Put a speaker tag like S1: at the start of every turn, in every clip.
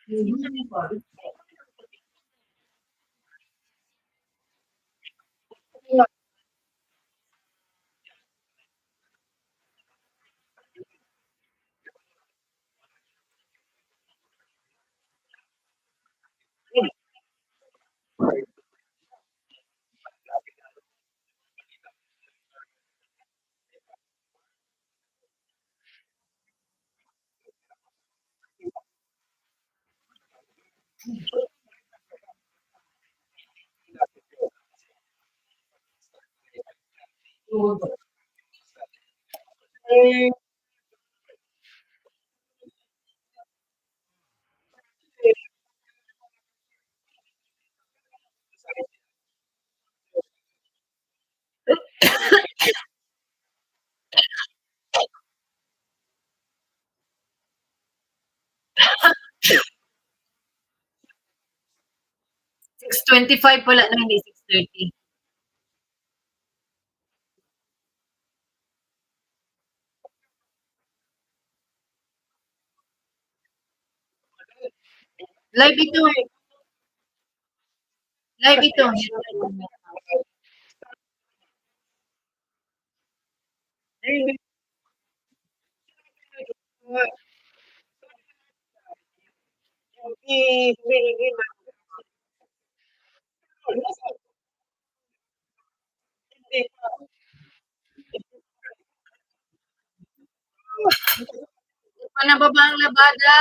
S1: 6:25 pala na, hindi 6:30. Live ito. Live ito. Panababa ang labada.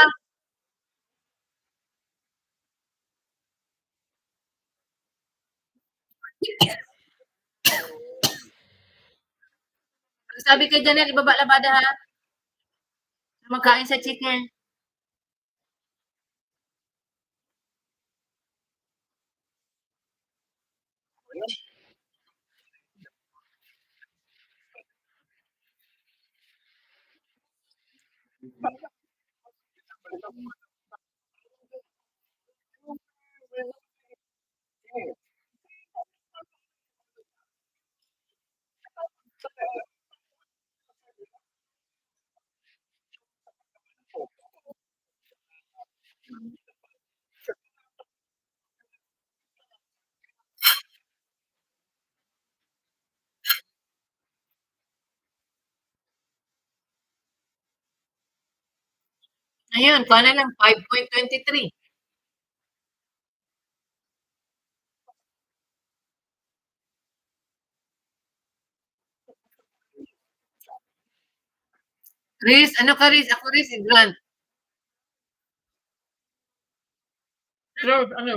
S1: Sabi kay Janelle, ibaba labada ha. Magkain sa chicken. Ayun, kuha na lang, 5.23. Riz, ano ka Riz? Ako Riz, Grant. Pero ano?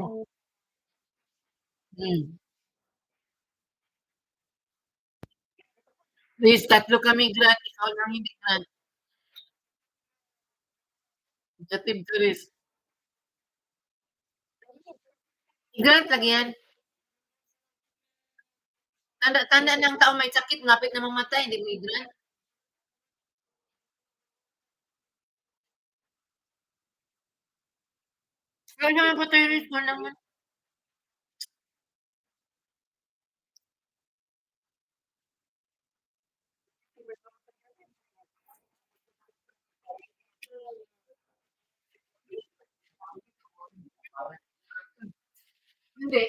S1: Riz, tatlo kami Grant, ikaw lang hindi Grant. Negative ka Riz. Grant lagi yan. Tanda ng tao may sakit, lapit na mamatay, hindi mo Grant. Pero naman pa tayo Riz, mo naman. Hindi.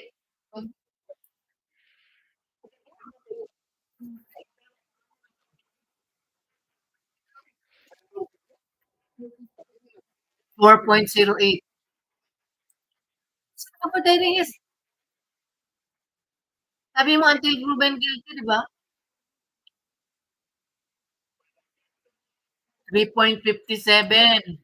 S1: 4.08. Saan ka pa tayo Riz? Sabi mo until proven guilty, di ba? 3.57.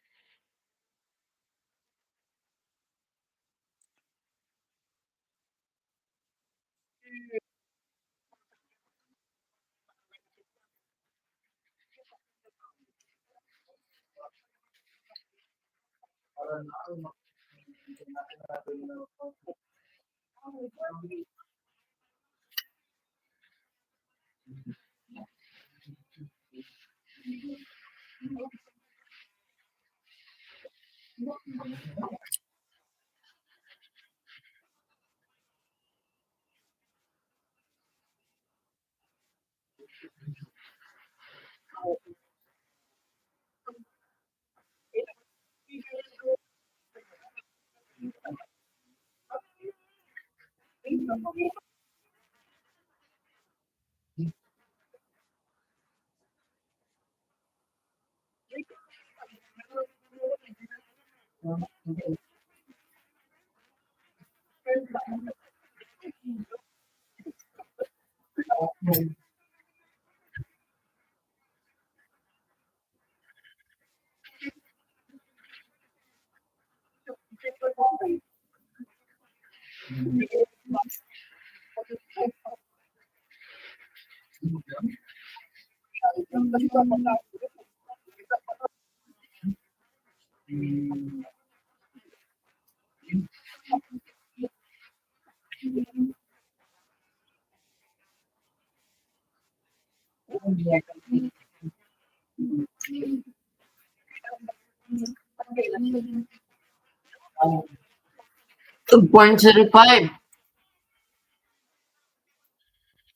S1: 2.05.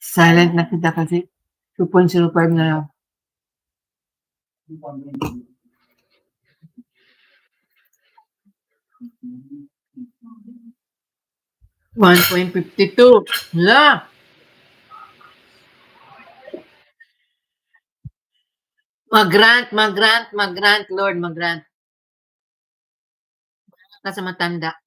S1: Silent na kita kasi 2.05 na lang. 1.52. Hala! Mag-grant, Lord, mag-grant. Ka sa matanda.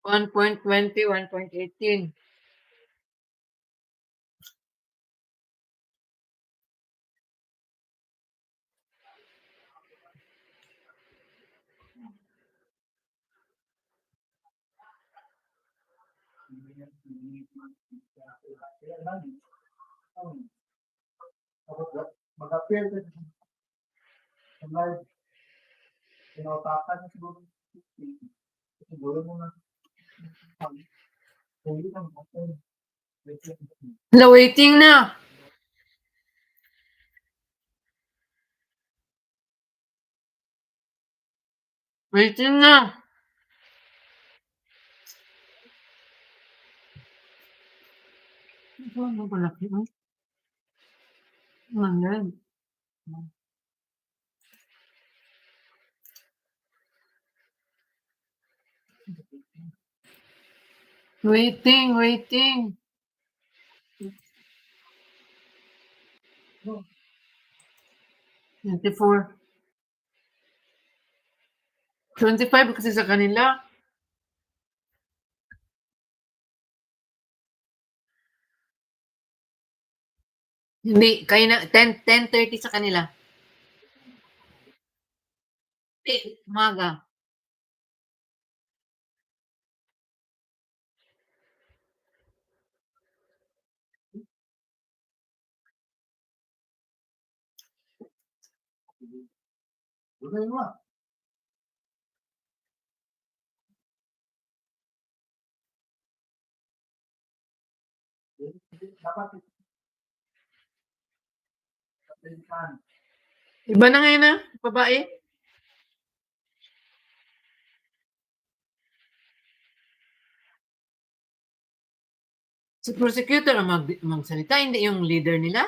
S1: One point 1.18.
S2: Mag-appear ka sa live. Pinautakan na siguro. Siguro mo na. Hindi lang ako.
S1: Hala, waiting na. Waiting na. Ano ba laki? Ano yan? Waiting. 24. 25 kasi sa kanila. Hindi, kayo na, 10:30 sa kanila. Hindi, umaga.
S2: Gulay mo. Dapat
S1: Iba na ngayon na, babae. Si prosecutor ang magsalita, hindi yung leader nila.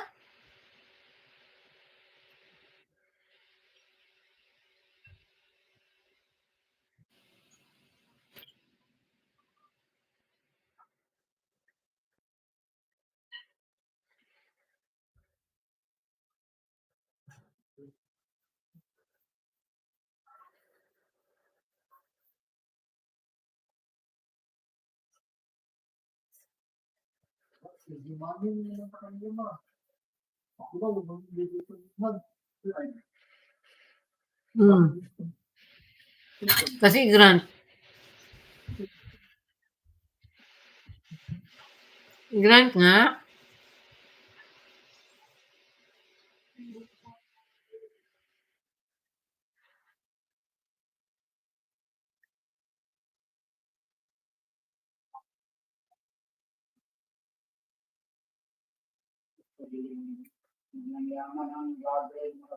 S2: si mami nila sa kanila mo. Ako daw, mag
S1: Kasi grant. Grant nga.
S2: Yaman ang bagay mo.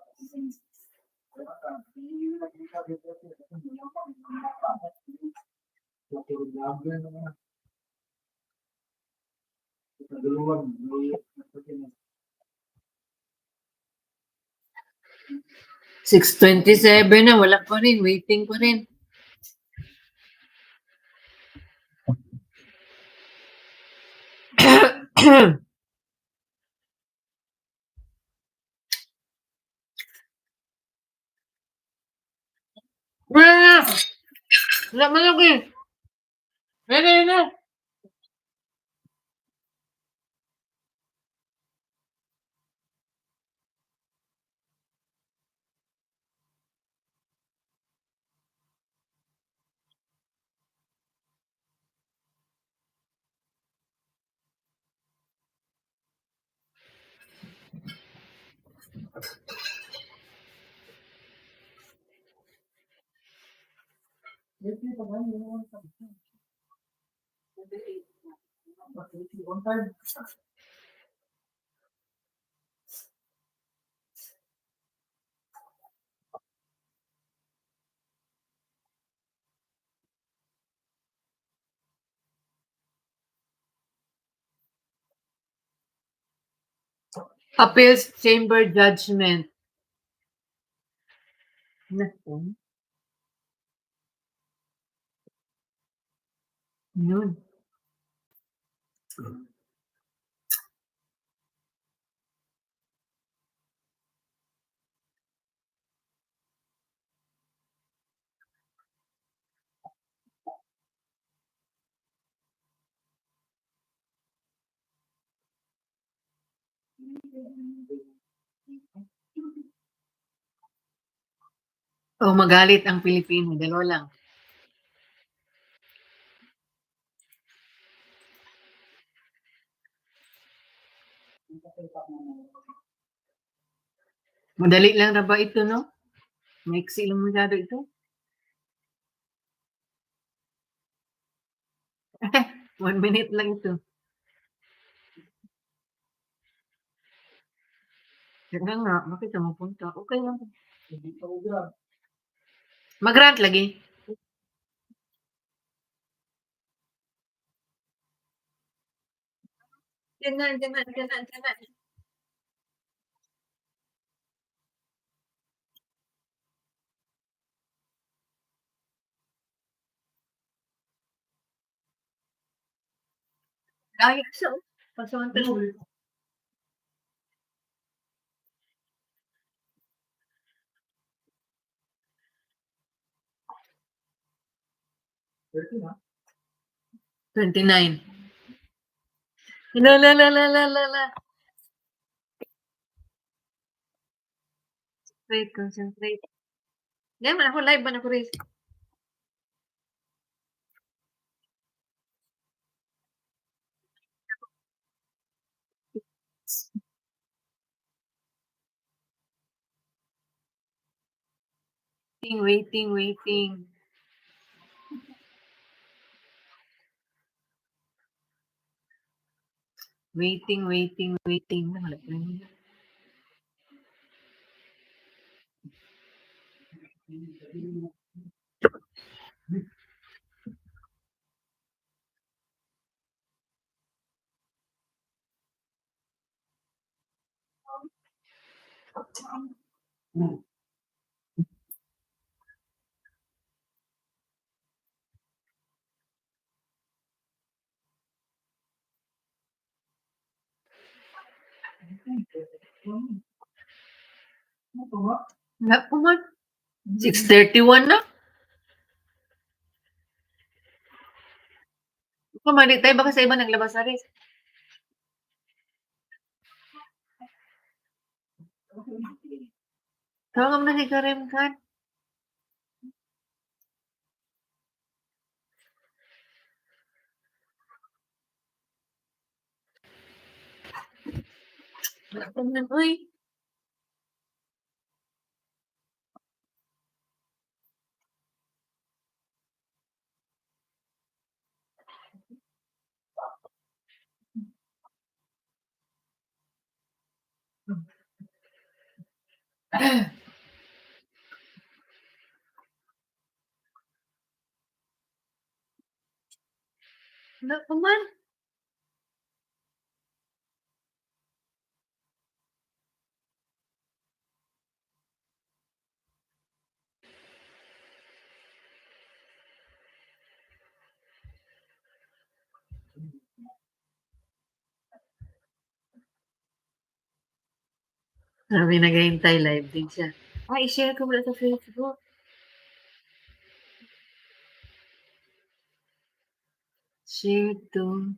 S2: Vlogger naman. Naguluwag.
S1: 6:27 na, wala pa rin, waiting pa rin. Wala man ako eh. Ready na.
S2: On time.
S1: Appeals Chamber Judgment. Naku. Yun. Oh, magalit ang Pilipino. Dalawa lang. Madali lang na ba ito, no? Maiksi lang masyado ito. 1 minute lang ito. Kaya nga, bakit ka mapunta? Okay lang. Mag-rant lagi. Diyan na. Dahil siya, oh. Pasamantala.
S2: Na.
S1: 29. La. Concentrate. Yan man ako, live man ako rin. Waiting. Waiting. Wala pa rin. Wala pa man. 6:31 na. Kumali tayo, baka sa iba naglabas na rin. Tawag na ni Karim Khan. Wala pa man, uy. Wala pa man. May naghihintay, live din siya. I-share ko wala sa Facebook. Share to.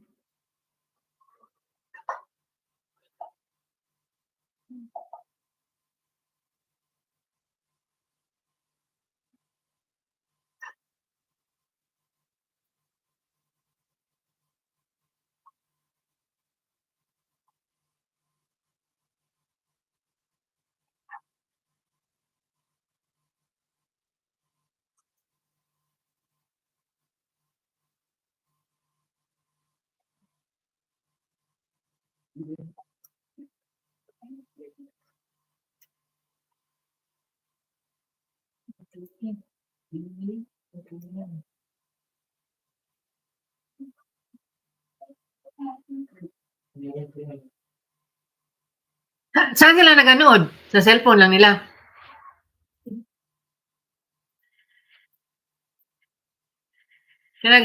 S1: Saan sila naganood? Sa cellphone lang nila.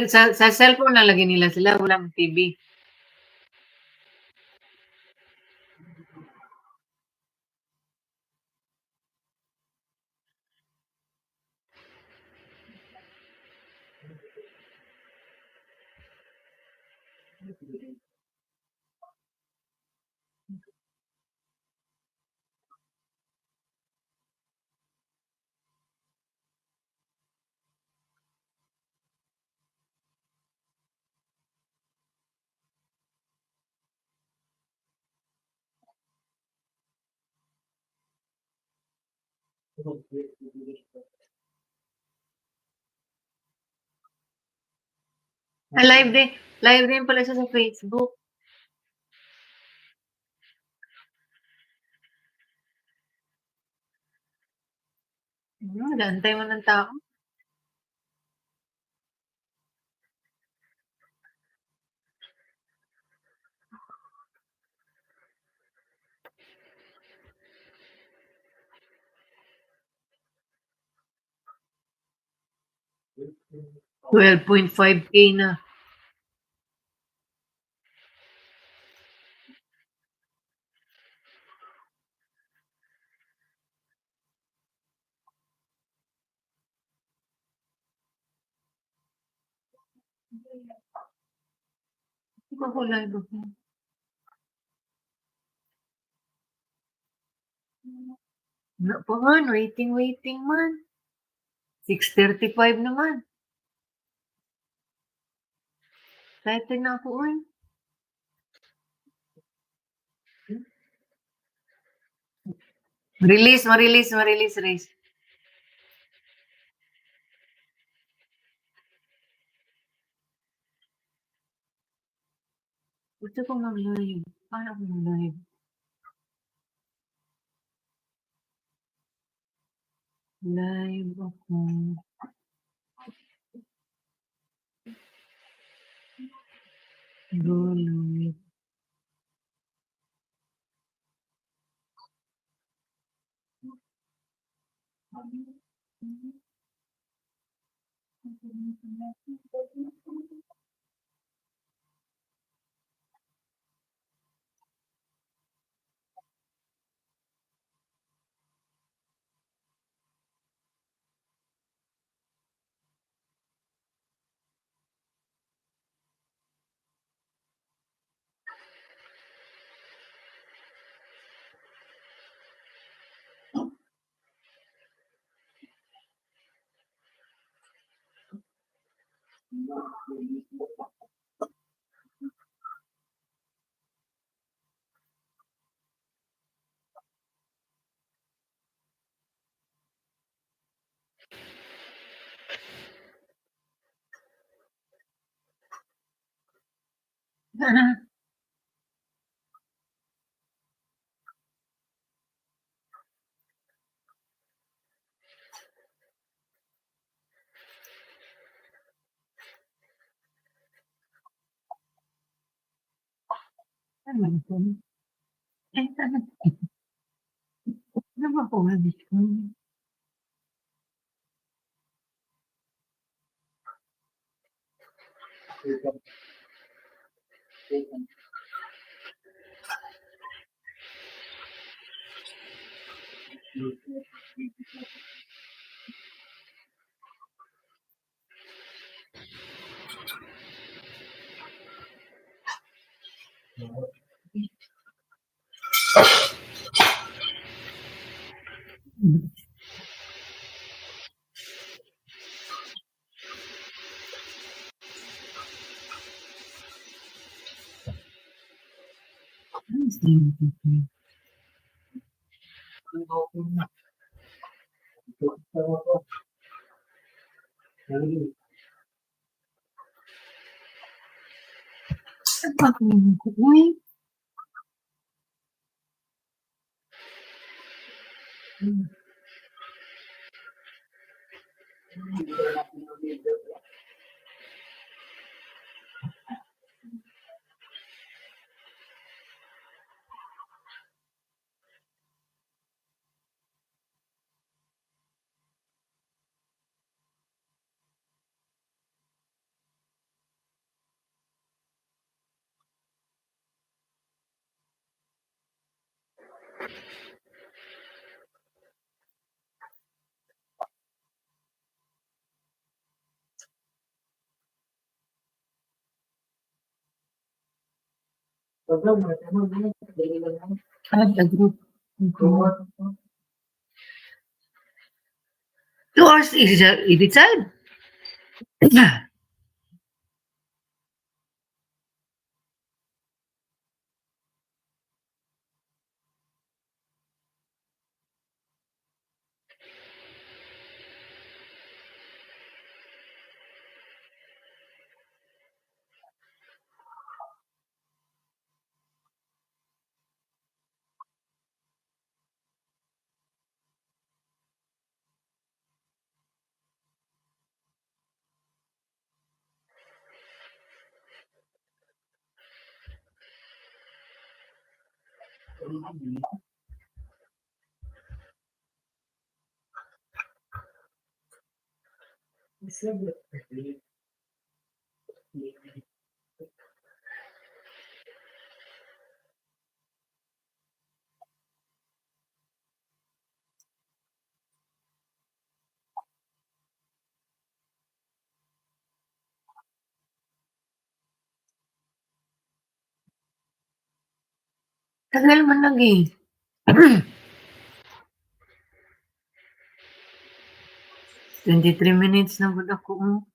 S1: Sa cellphone lang lagi nila sila, walang TV. Live din pala siya sa Facebook. Nag-aantay mo ng tao. $12.5K na. Di ba ko live ako? Wala pa man, waiting man. 6:35 naman. Excited na ako, oy. Release, race. Gusto ko mag-live. Paano ako mag-live? Live ako. Go live. Ano ba po release ko? Add a group. 2 hours is edit side. Tagal man lagi. 23 minutes na gud ako.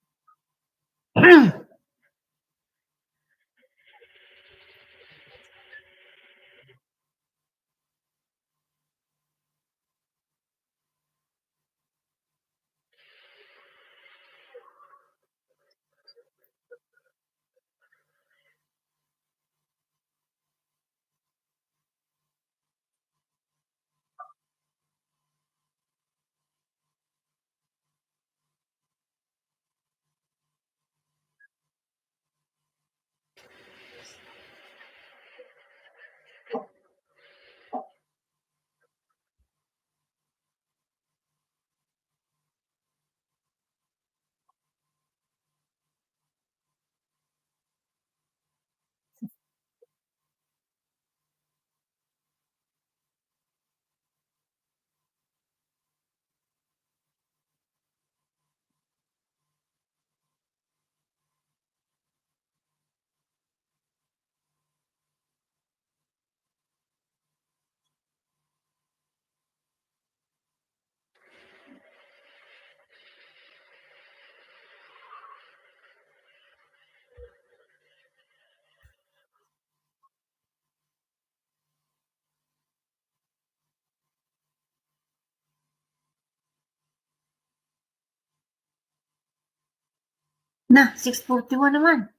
S1: Na, 6:41 naman.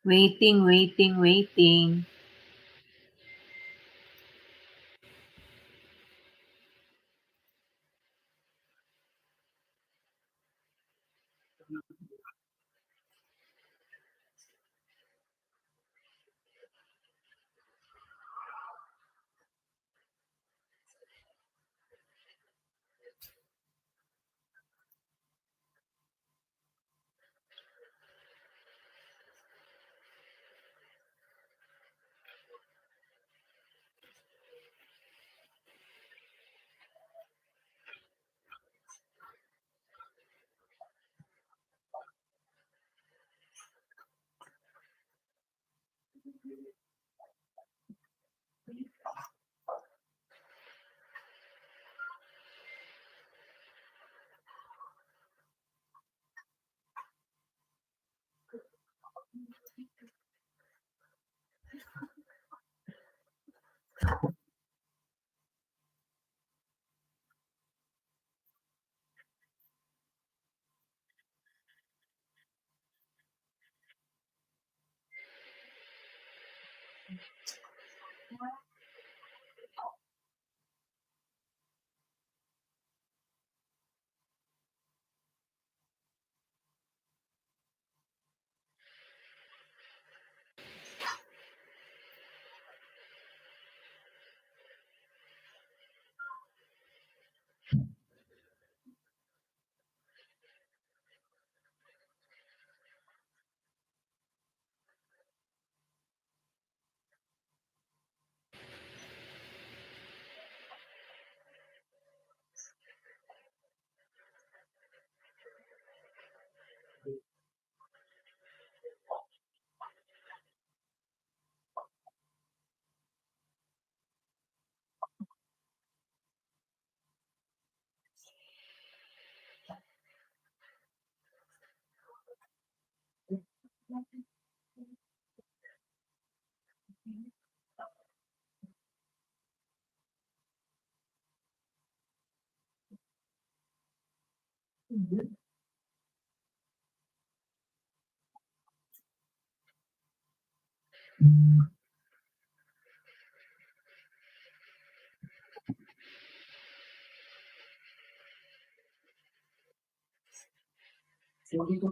S1: Waiting.
S2: So, dito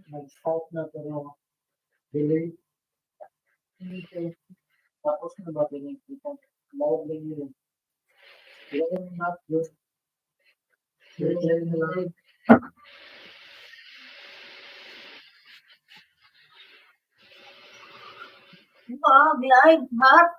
S2: nag-start na pero delay. Tapos na ba pinagkita? Live lang yun. Kaya yung not yun. Kaya na lang.
S1: Live, hot.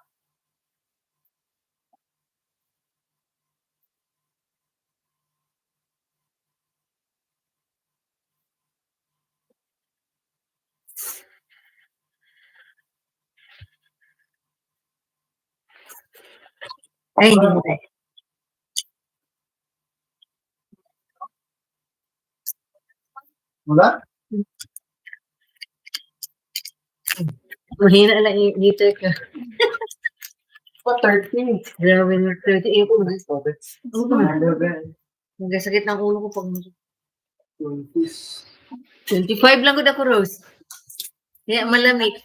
S1: Ay, hindi mo tayo.
S2: Wala?
S1: Mahina lang dito ka.
S2: Pa 30.
S1: Grabe na 38 ko.
S2: Ano
S1: Nagkasakit ng ulo ko pag
S2: 20s.
S1: 25 lang ko ako, Rose. Kaya malamig.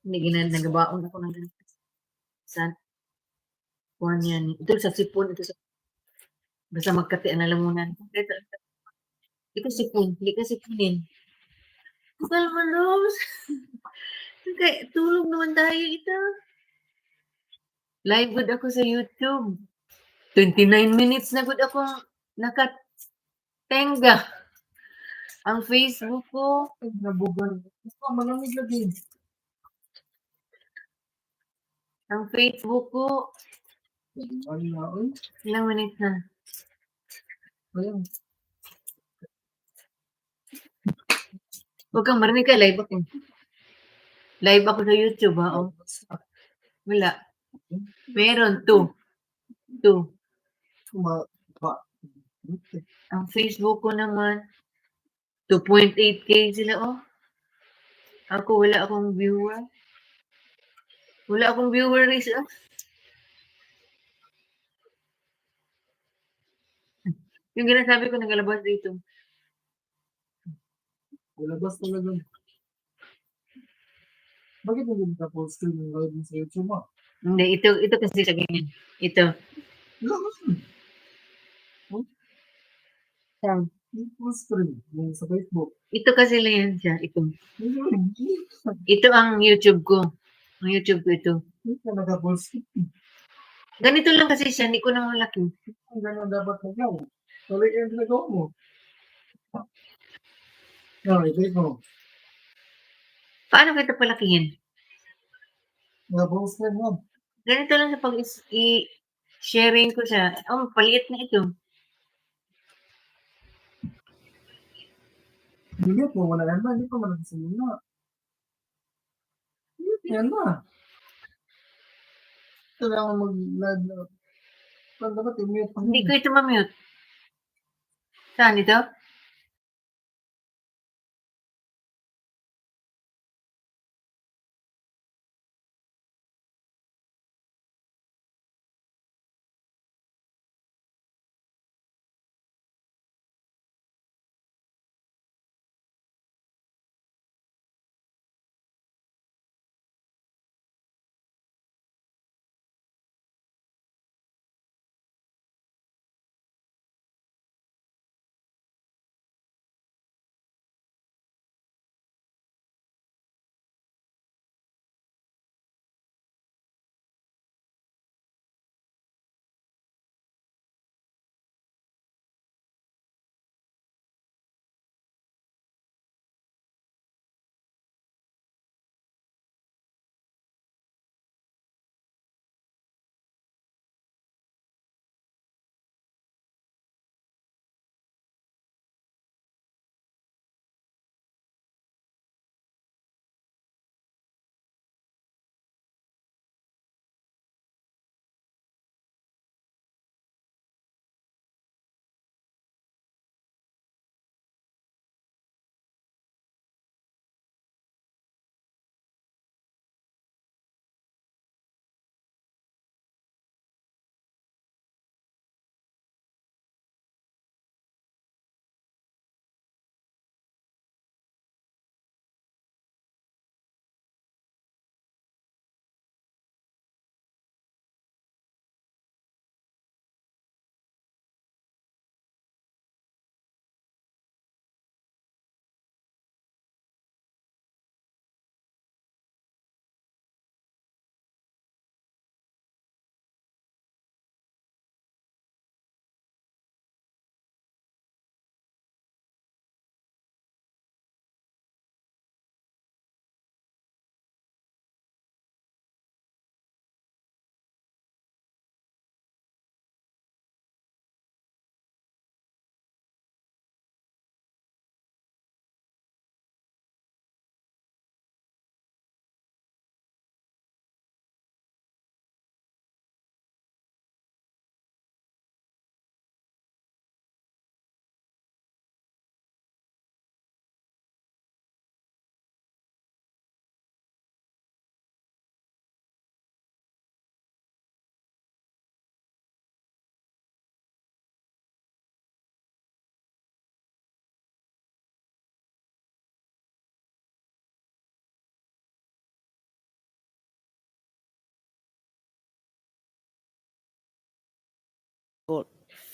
S1: Hindi nagabaon ako ng San Juan yan. Ito sa sipon. Ito sa basta magkati ang lalamunan. Ito sipon. Hindi ka sipunin. Kalma, Rose. Kaya tulog naman tayo ito. Live good ako sa YouTube. 29 minutes na good ako nakatenga. Ang Facebook ko,
S2: Nabugan. Malamig lagi.
S1: ang Facebook ko,
S2: Ano na, oy?
S1: ilang minutes na.
S2: Ayun.
S1: Huwag kang marinig ka, live ako. Live ako sa YouTube, ha? Oh. Wala. Meron, 2. Ang Facebook ko naman, 2.8K sila, oh. Ako, wala akong viewer. Wala akong viewer, Riz, oh. Yung ginasabi ko, nagalabas dito.
S2: Labas talaga. Bakit hindi ka post yung live sa YouTube mo?
S1: Hindi, ito kasi sa ganyan. Ito.
S2: Labas mo.
S1: Saan?
S2: Yung post rin. Yung sa Facebook.
S1: Ito kasi lang yan siya. Ito.
S2: Hindi
S1: Ito ang YouTube ko. Ang YouTube ko ito.
S2: ka naka-post.
S1: Ganito lang kasi siya. Hindi ko na malaki.
S2: Ang gano'n dapat na gawin. Tuloy yung ginagawa mo. Okay, mo.
S1: Paano kita palakihin?
S2: Naka-post na yan.
S1: Ganito lang sa pag i-sharing ko siya. Oh, paliit na ito.
S2: Hindi po, wala yan na. Hindi ko malagsayin na. Yan na. Ito lang ang mag-lag na. Saan dapat i-mute pa
S1: Hindi ko ito ma-mute. Saan ito?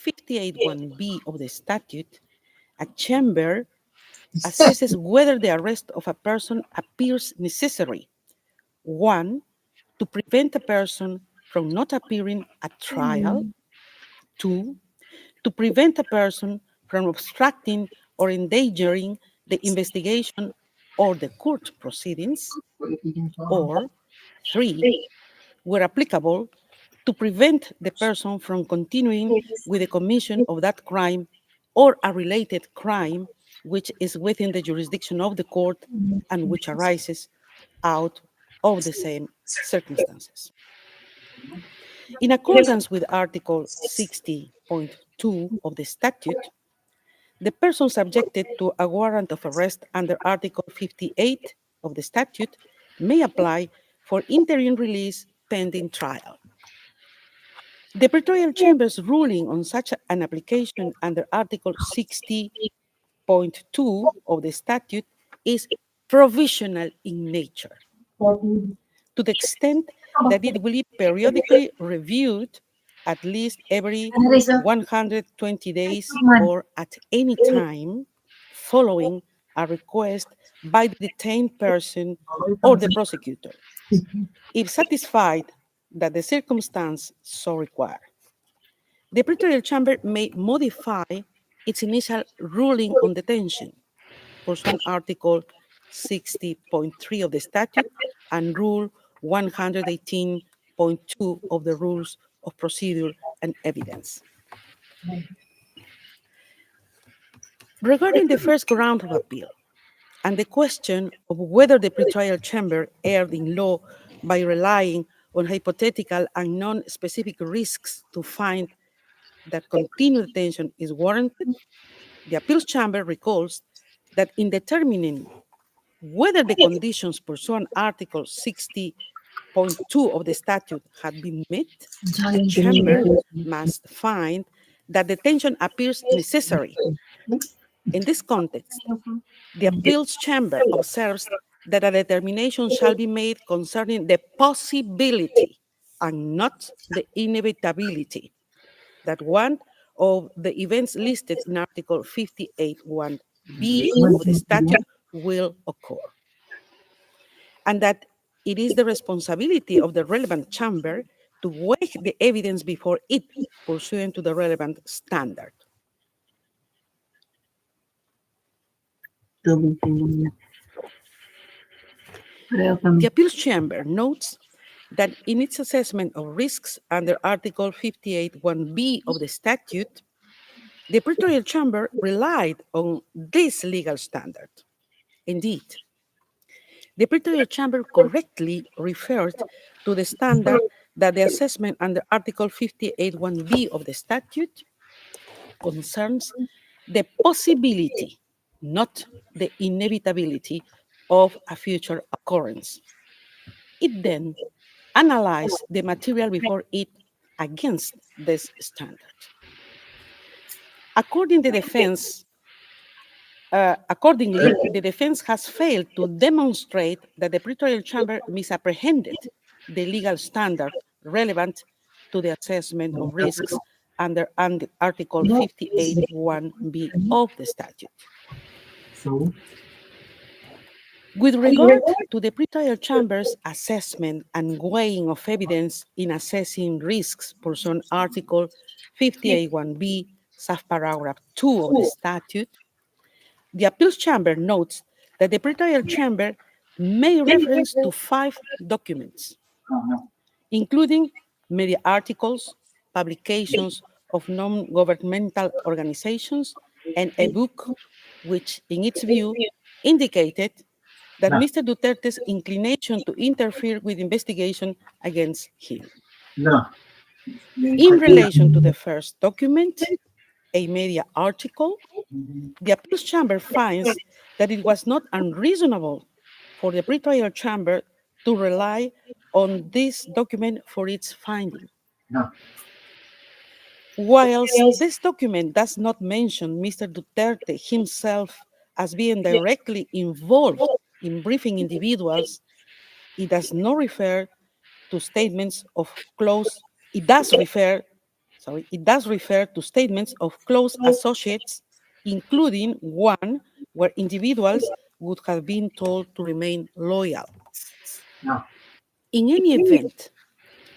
S3: 581B of the statute, a chamber assesses whether the arrest of a person appears necessary. One, to prevent a person from not appearing at trial. Two, to prevent a person from obstructing or endangering the investigation or the court proceedings. Or three, where applicable, to prevent the person from continuing with the commission of that crime or a related crime which is within the jurisdiction of the court and which arises out of the same circumstances. In accordance with Article 60.2 of the statute, the person subjected to a warrant of arrest under Article 58 of the statute may apply for interim release pending trial. The Pretorial Chamber's ruling on such an application under Article 60.2 of the statute is provisional in nature, to the extent that it will be periodically reviewed at least every 120 days or at any time following a request by the detained person or the prosecutor, if satisfied that the circumstance so require. The Pretorial Chamber may modify its initial ruling on detention, pursuant Article 60.3 of the statute and Rule 118.2 of the Rules of Procedure and Evidence. Regarding the first ground of appeal and the question of whether the pretrial chamber erred in law by relying on hypothetical and non-specific risks to find that continued detention is warranted, the appeals chamber recalls that in determining whether the conditions pursuant Article 60.2 of the statute had been met, the chamber must find that detention appears necessary. In this context, the appeals chamber observes that a determination shall be made concerning the possibility and not the inevitability that one of the events listed in Article 58.1b of the statute will occur, and that it is the responsibility of the relevant chamber to weigh the evidence before it pursuant to the relevant standard. The appeals chamber notes that in its assessment of risks under Article 58.1b of the statute, the Pretorial Chamber relied on this legal standard. Indeed, the Pretorial Chamber correctly referred to the standard that the assessment under Article 58.1b of the statute concerns the possibility, not the inevitability, of a future occurrence. It then analyzed the material before it against this standard. Accordingly, the defense has failed to demonstrate that the Pretorial Chamber misapprehended the legal standard relevant to the assessment of risks under Article 58.1b of the statute. With regard to the Pretorial Chamber's assessment and weighing of evidence in assessing risks pursuant Article 58.1b, subparagraph 2 of the statute, the Appeals Chamber notes that the Pretorial Chamber made reference to 5 documents, including media articles, publications of non-governmental organizations, and a book which, in its view, indicated that Mr. Duterte's inclination to interfere with investigation against him. In relation to the first document, a media article, the Appeals Chamber finds that it was not unreasonable for the Pretorial Chamber to rely on this document for its finding. Whilst this document does not mention Mr. Duterte himself as being directly involved in briefing individuals, it does not refer to statements of close, it does refer sorry, it does refer to statements of close associates, including one where individuals would have been told to remain loyal.
S2: No.
S3: In any event,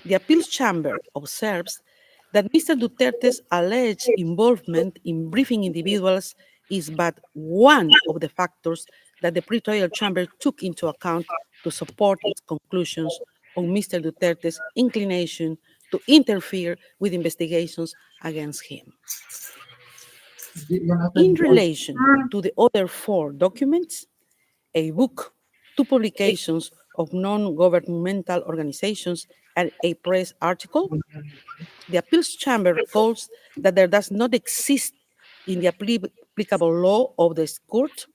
S3: the appeals chamber observes that Mr. Duterte's alleged involvement in briefing individuals is but one of the factors that the pretrial chamber took into account to support its conclusions on Mr. Duterte's inclination to interfere with investigations against him. In relation to the other four documents, a book, two publications of non-governmental organizations, and a press article, the appeals chamber recalls that there does not exist in the applicable law of the court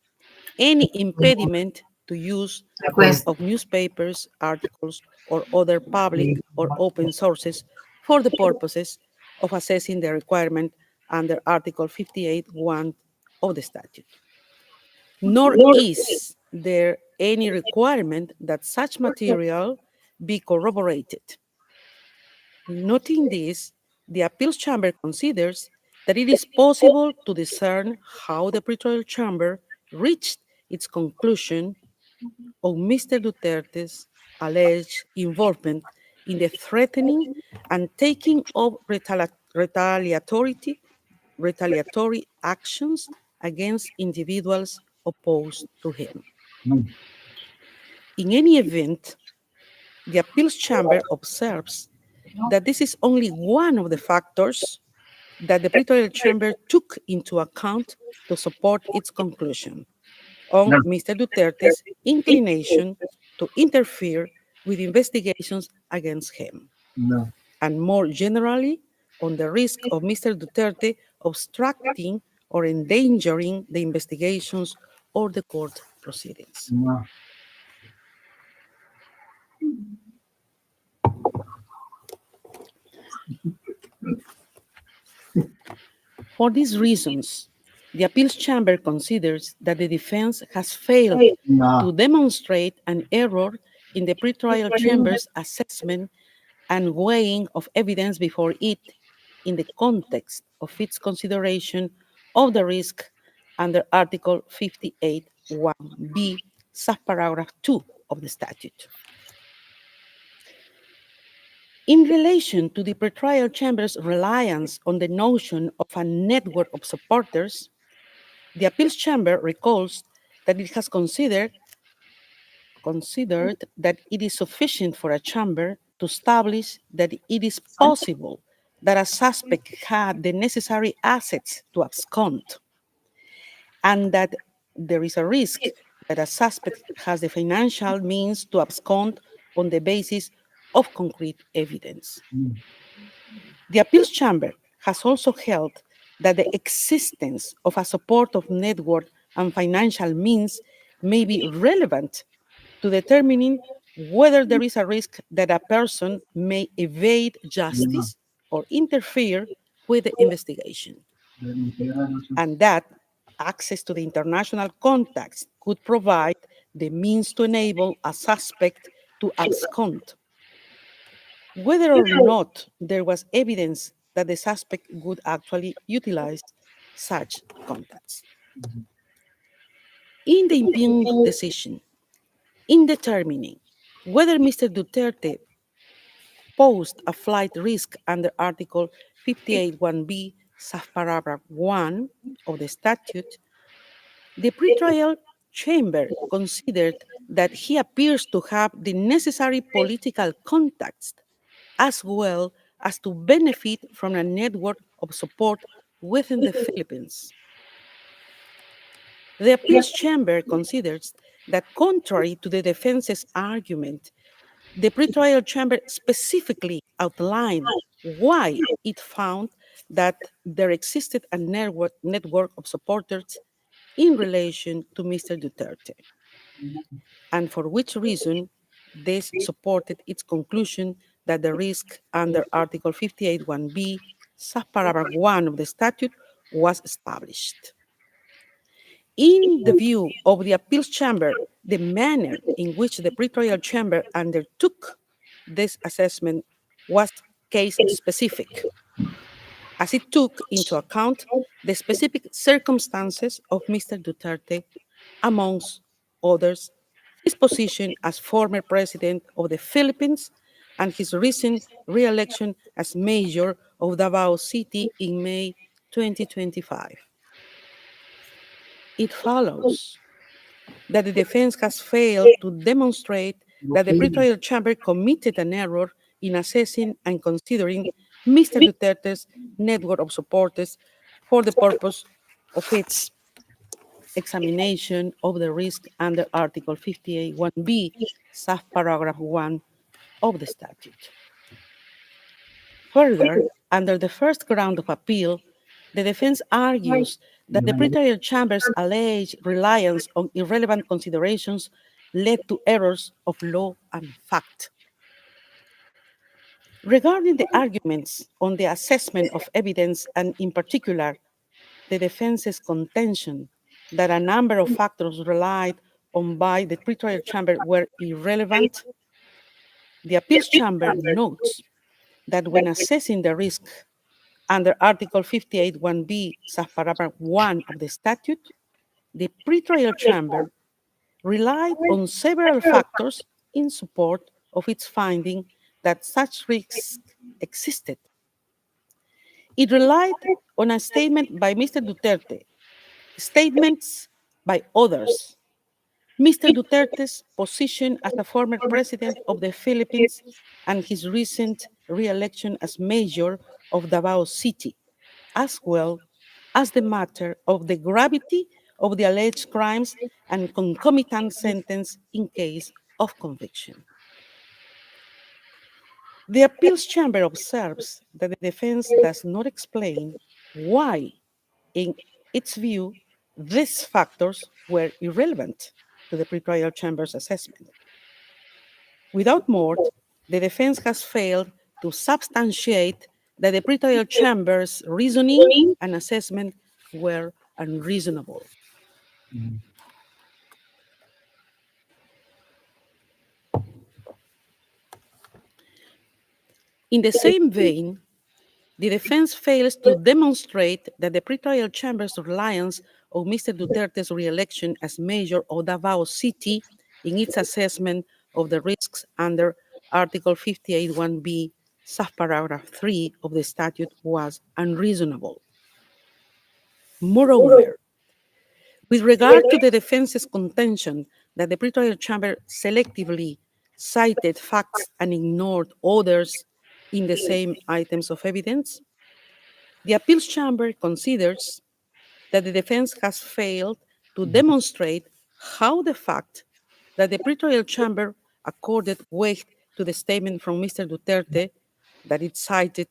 S3: any impediment to use
S1: Request.
S3: of newspapers, articles, or other public or open sources for the purposes of assessing the requirement under Article 58(1) of the statute. Nor is there any requirement that such material be corroborated. Noting this, the appeals chamber considers that it is possible to discern how the pretrial chamber reached its conclusion on Mr. Duterte's alleged involvement in the threatening and taking of retaliatory actions against individuals opposed to him. In any event, the appeals chamber observes that this is only one of the factors that the pretrial chamber took into account to support its conclusion on Mr. Duterte's inclination to interfere with investigations against him,
S2: No.
S3: and more generally, on the risk of Mr. Duterte obstructing or endangering the investigations or the court proceedings.
S2: No.
S3: For these reasons, the appeals chamber considers that the defense has failed to demonstrate an error in the pretrial chamber's assessment and weighing of evidence before it in the context of its consideration of the risk under Article 58(1)(b), subparagraph 2 of the statute. In relation to the pretrial chamber's reliance on the notion of a network of supporters, the appeals chamber recalls that it has considered that it is sufficient for a chamber to establish that it is possible that a suspect had the necessary assets to abscond, and that there is a risk that a suspect has the financial means to abscond on the basis of concrete evidence. The appeals chamber has also held that the existence of a supportive network and financial means may be relevant to determining whether there is a risk that a person may evade justice or interfere with the investigation, and that access to the international contacts could provide the means to enable a suspect to abscond. Whether or not there was evidence that the suspect would actually utilize such contacts. In the impugned decision, in determining whether Mr. Duterte posed a flight risk under Article 58(1)(b), subparagraph 1 of the statute, the pretrial chamber considered that he appears to have the necessary political contacts as well as to benefit from a network of support within the Philippines. The appeals chamber considers that contrary to the defense's argument, the pretrial chamber specifically outlined why it found that there existed a network of supporters in relation to Mr. Duterte, and for which reason this supported its conclusion that the risk under Article 58(1)(b), subparagraph 1 of the statute was established. In the view of the appeals chamber, the manner in which the pretrial chamber undertook this assessment was case-specific, as it took into account the specific circumstances of Mr. Duterte, amongst others, his position as former president of the Philippines and his recent re-election as mayor of Davao City in May 2025. It follows that the defense has failed to demonstrate that the pretrial chamber committed an error in assessing and considering Mr. Duterte's network of supporters for the purpose of its examination of the risk under Article 58(1)(b), subparagraph 1 of the statute. Further, under the first ground of appeal, the defense argues that the pretrial chamber's alleged reliance on irrelevant considerations led to errors of law and fact. Regarding the arguments on the assessment of evidence, and in particular, the defense's contention that a number of factors relied on by the pretrial chamber were irrelevant, the appeals chamber notes that when assessing the risk under Article 58(1)(b), subparagraph 1 of the statute, the pretrial chamber relied on several factors in support of its finding that such risks existed. It relied on a statement by Mr. Duterte, statements by others, Mr. Duterte's position as a former president of the Philippines and his recent re-election as mayor of Davao City, as well as the matter of the gravity of the alleged crimes and concomitant sentence in case of conviction. The appeals chamber observes that the defense does not explain why, in its view, these factors were irrelevant to the pretrial chamber's assessment. Without more, the defense has failed to substantiate that the pretrial chamber's reasoning and assessment were unreasonable. In the same vein, the defense fails to demonstrate that the pretrial chamber's reliance on Mr. Duterte's re-election as mayor of Davao City in its assessment of the risks under Article 58(1)(b), subparagraph 3 of the statute was unreasonable. Moreover, with regard to the defense's contention that the pretrial chamber selectively cited facts and ignored others in the same items of evidence, the appeals chamber considers that the defense has failed to demonstrate how the fact that the pretrial chamber accorded weight to the statement from Mr. Duterte that it cited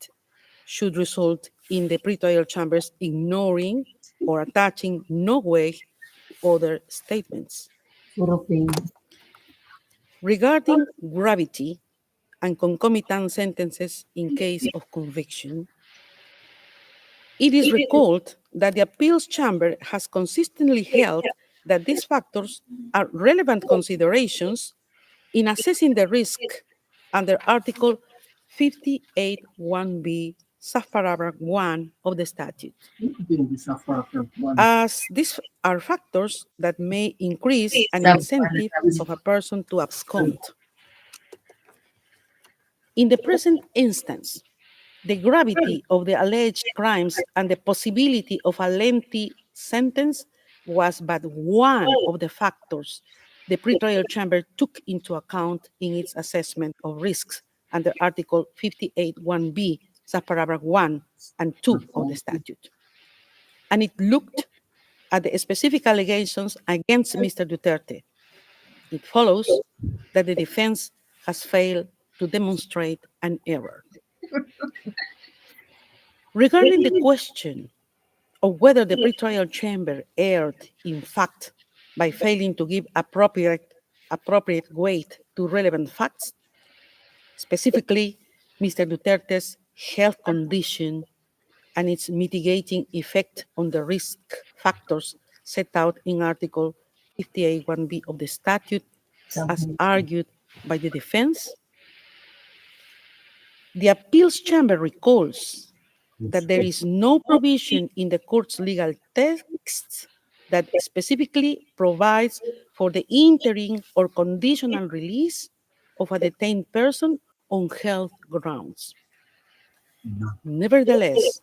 S3: should result in the pretrial chambers ignoring or attaching no weight to other statements. Regarding gravity and concomitant sentences in case of conviction, it is recalled that the appeals chamber has consistently held that these factors are relevant considerations in assessing the risk under Article 58(1)(b), subparagraph 1 of the statute, as these are factors that may increase an incentive of a person to abscond. In the present instance, the gravity of the alleged crimes and the possibility of a lengthy sentence was but one of the factors the pretrial chamber took into account in its assessment of risks under Article 58(1)(b), subparagraph 1 and 2 of the statute. And it looked at the specific allegations against Mr. Duterte. It follows that the defense has failed to demonstrate an error. Regarding the question of whether the pretrial chamber erred, in fact, by failing to give appropriate weight to relevant facts, specifically Mr. Duterte's health condition and its mitigating effect on the risk factors set out in Article 58(1)(b) of the statute, as argued by the defense, the appeals chamber recalls that there is no provision in the court's legal texts that specifically provides for the interim or conditional release of a detained person on health grounds. Nevertheless,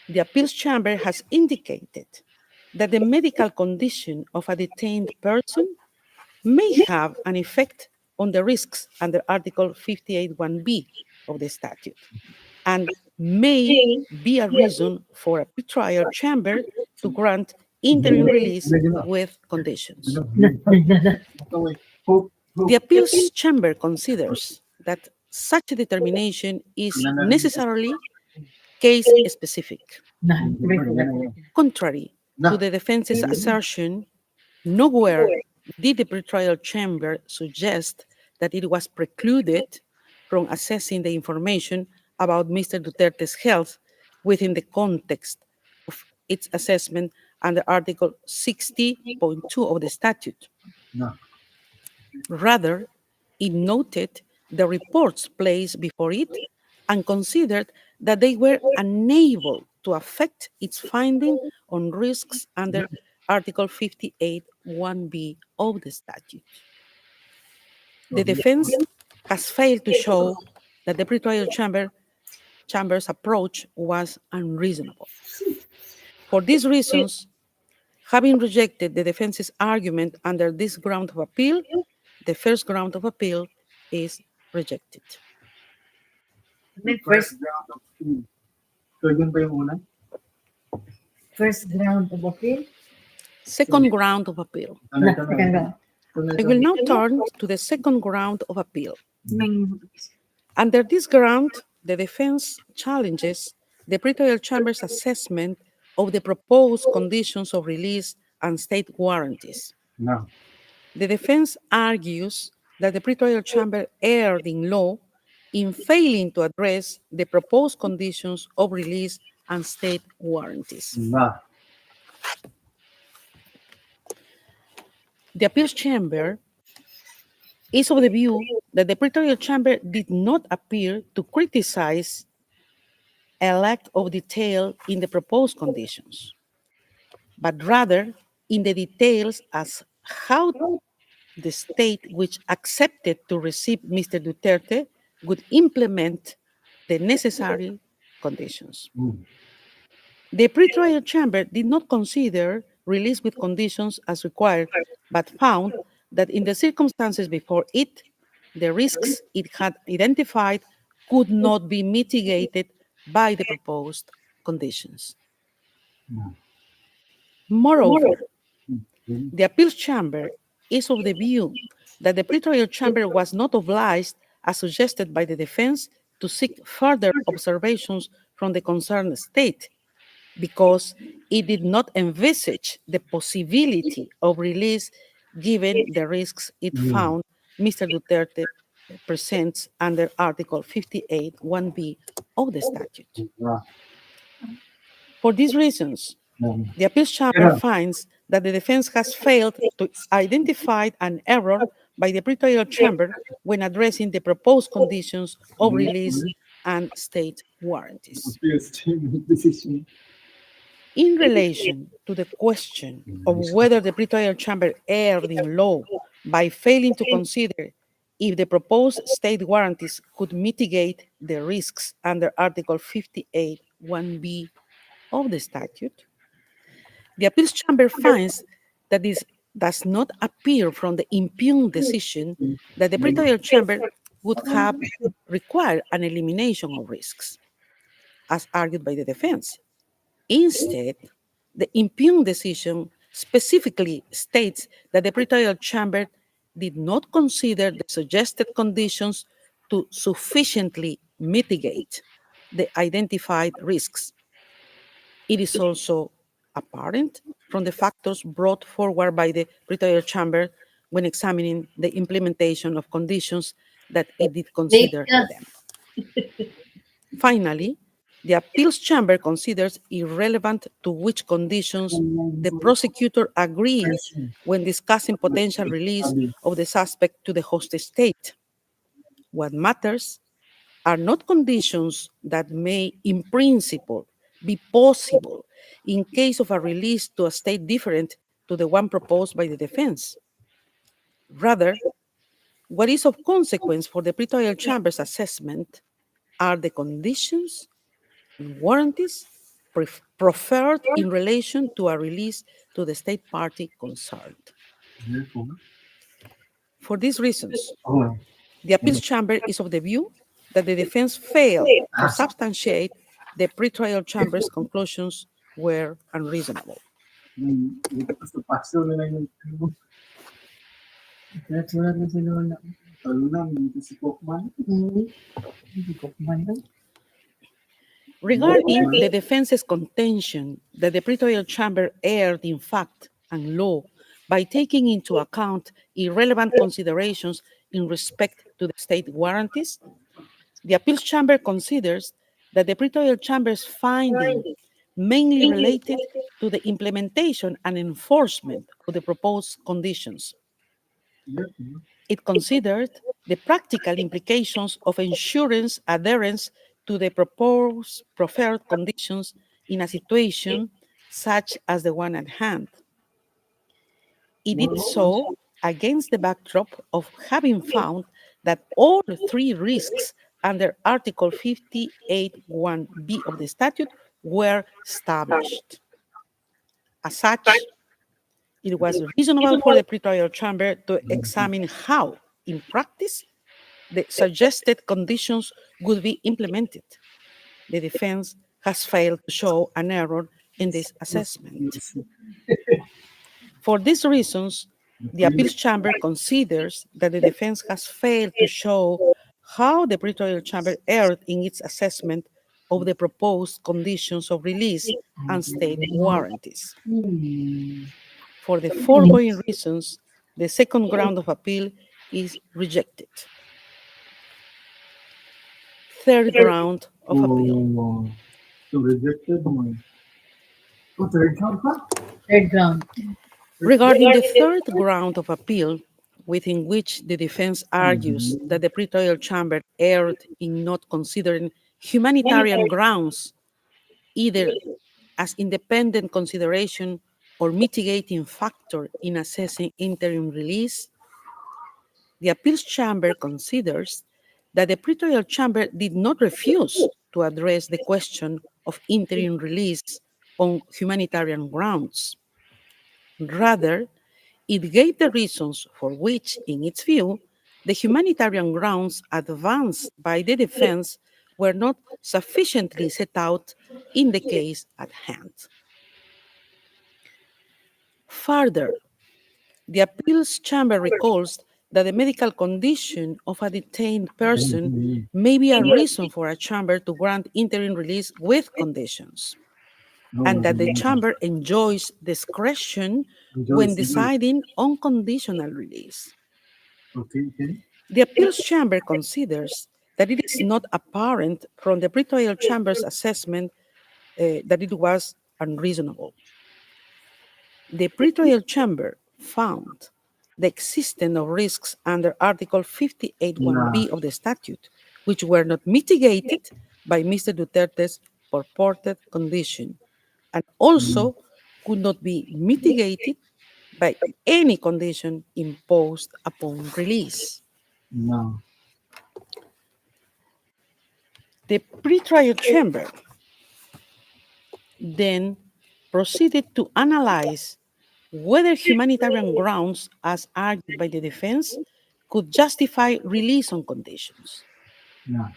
S3: the appeals chamber has indicated that the medical condition of a detained person may have an effect on the risks under Article 58(1)(b) of the statute and may be a reason for a pretrial chamber to grant interim release with conditions. The appeals chamber considers that such a determination is necessarily case specific. Contrary to the defense's assertion, nowhere did the pretrial chamber suggest that it was precluded from assessing the information about Mr. Duterte's health within the context of its assessment under Article 60.2 of the statute. Rather, it noted the reports placed before it and considered that they were unable to affect its finding on risks under Article 58(1)(b) of the statute. The defense has failed to show that the pretrial chamber's approach was unreasonable. For these reasons, having rejected the defense's argument under this ground of appeal, the first ground of appeal is rejected.
S1: First,
S2: So yun pa yung una?
S1: first ground of appeal.
S3: Second ground of appeal.
S1: Second ground.
S3: I will now turn to the second ground of appeal.
S1: May-
S3: Under this ground, the defense challenges the pretrial chamber's assessment of the proposed conditions of release and state warranties.
S2: No.
S3: The defense argues that the pretrial chamber erred in law in failing to address the proposed conditions of release and state warranties.
S2: Ba.
S3: The appeals chamber is of the view that the pretorial chamber did not appear to criticize a lack of detail in the proposed conditions, but rather in the details as how the state which accepted to receive Mr. Duterte would implement the necessary conditions. The pretrial chamber did not consider release with conditions as required, but found that in the circumstances before it, the risks it had identified could not be mitigated by the proposed conditions. Moreover, the appeals chamber is of the view that the pretrial chamber was not obliged, as suggested by the defense, to seek further observations from the concerned state, because it did not envisage the possibility of release given the risks it found Mr. Duterte presents under Article 58(1)(b) of the statute. For these reasons, the appeals chamber finds that the defense has failed to identify an error by the pretrial chamber when addressing the proposed conditions of release and state warranties. In relation to the question of whether the pretrial chamber erred in law by failing to consider if the proposed state warranties could mitigate the risks under Article 58(1)(b) of the statute, the appeals chamber finds that this does not appear from the impugned decision that the pretrial chamber would have required an elimination of risks, as argued by the defense. Instead, the impugned decision specifically states that the pretrial chamber did not consider the suggested conditions to sufficiently mitigate the identified risks. It is also apparent from the factors brought forward by the pretrial chamber when examining the implementation of conditions that it did consider them. Finally, the appeals chamber considers irrelevant to which conditions the prosecutor agrees when discussing potential release of the suspect to the host state. What matters are not conditions that may, in principle, be possible in case of a release to a state different to the one proposed by the defense. Rather, what is of consequence for the pretrial chamber's assessment are the conditions and warranties proffered in relation to a release to the state party concerned. For these reasons,
S2: Oh,
S3: the appeals chamber is of the view that the defense failed to substantiate the pretrial chamber's conclusions were unreasonable.
S2: dito ko sa paso na lang yung kaya sulat na sila na talunan dito si Kokman. Si Kokman lang.
S3: Regarding the defense's contention that the pretrial chamber erred in fact and law by taking into account irrelevant considerations in respect to the state warranties, the appeals chamber considers that the pretrial chamber's finding mainly related to the implementation and enforcement of the proposed conditions. It considered the practical implications of ensuring adherence to the proposed proffered conditions in a situation such as the one at hand. It did so against the backdrop of having found that all three risks under Article 58(1)(b) of the statute were established. As such, it was reasonable for the pretrial chamber to examine how, in practice, the suggested conditions would be implemented. The defense has failed to show an error in this assessment. For these reasons, the appeals chamber considers that the defense has failed to show how the pretrial chamber erred in its assessment of the proposed conditions of release and state warranties. For the foregoing reasons, the second ground of appeal is rejected. Third ground of appeal.
S2: So rejected mo. Oh, third count pa?
S1: Third ground.
S3: Regarding the third ground of appeal, within which the defense argues that the pretrial chamber erred in not considering humanitarian grounds either as independent consideration or mitigating factor in assessing interim release, the appeals chamber considers that the pretrial chamber did not refuse to address the question of interim release on humanitarian grounds. Rather, it gave the reasons for which, in its view, the humanitarian grounds advanced by the defense were not sufficiently set out in the case at hand. Further, the appeals chamber recalls that the medical condition of a detained person may be a reason for a chamber to grant interim release with conditions, and that the chamber enjoys discretion when deciding on conditional release.
S2: Okay.
S3: The appeals chamber considers that it is not apparent from the pretrial chamber's assessment that it was unreasonable. The pretrial chamber found the existence of risks under Article 58(1)(b) of the statute, which were not mitigated by Mr. Duterte's purported condition, and also could not be mitigated by any condition imposed upon release.
S2: No.
S3: The pretrial chamber then proceeded to analyze whether humanitarian grounds, as argued by the defense, could justify release on conditions.
S2: Yeah.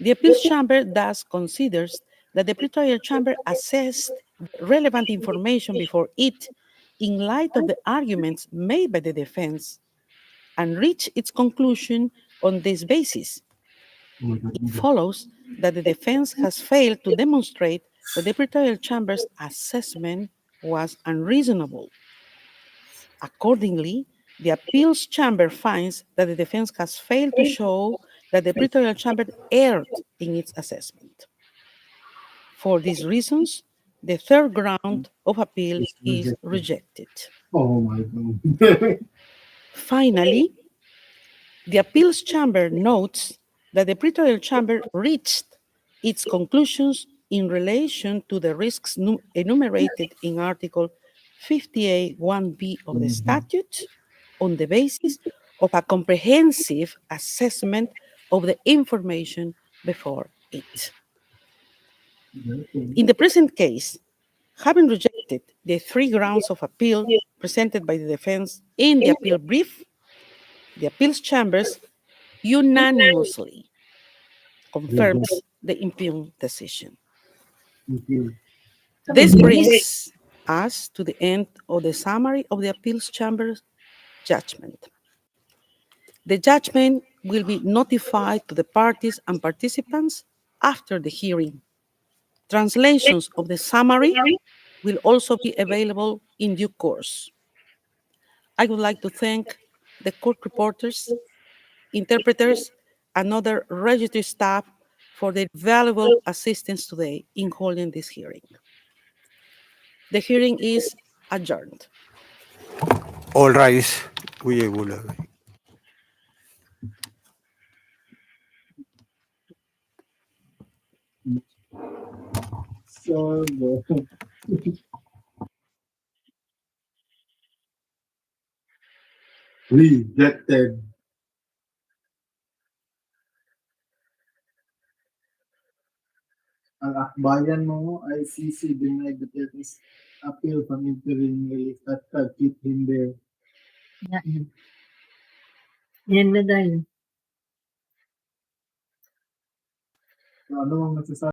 S3: The appeals chamber thus considers that the pretrial chamber assessed relevant information before it in light of the arguments made by the defense and reached its conclusion on this basis. It follows that the defense has failed to demonstrate that the pretrial chamber's assessment was unreasonable. Accordingly, the appeals chamber finds that the defense has failed to show that the pretrial chamber erred in its assessment. For these reasons, the third ground of appeal is rejected.
S2: Oh my God.
S3: Finally, the appeals chamber notes that the pretrial chamber reached its conclusions in relation to the risks enumerated in Article 58(1)(b) of the statute on the basis of a comprehensive assessment of the information before it. In the present case, having rejected the 3 grounds of appeal presented by the defense in the appeal brief, the appeals chambers unanimously confirms the impugned decision. This brings us to the end of the summary of the appeals chamber's judgment. The judgment will be notified to the parties and participants after the hearing. Translations of the summary will also be available in due course. I would like to thank the court reporters, interpreters, and other registry staff for their valuable assistance today in holding this hearing. The hearing is adjourned.
S4: All rise. We will.
S2: So, rejected. Ang akbayan mo, ICC denied Duterte's appeal from interim release at keep him there.
S1: Yan na dahil.
S2: So, ano ang masasabi?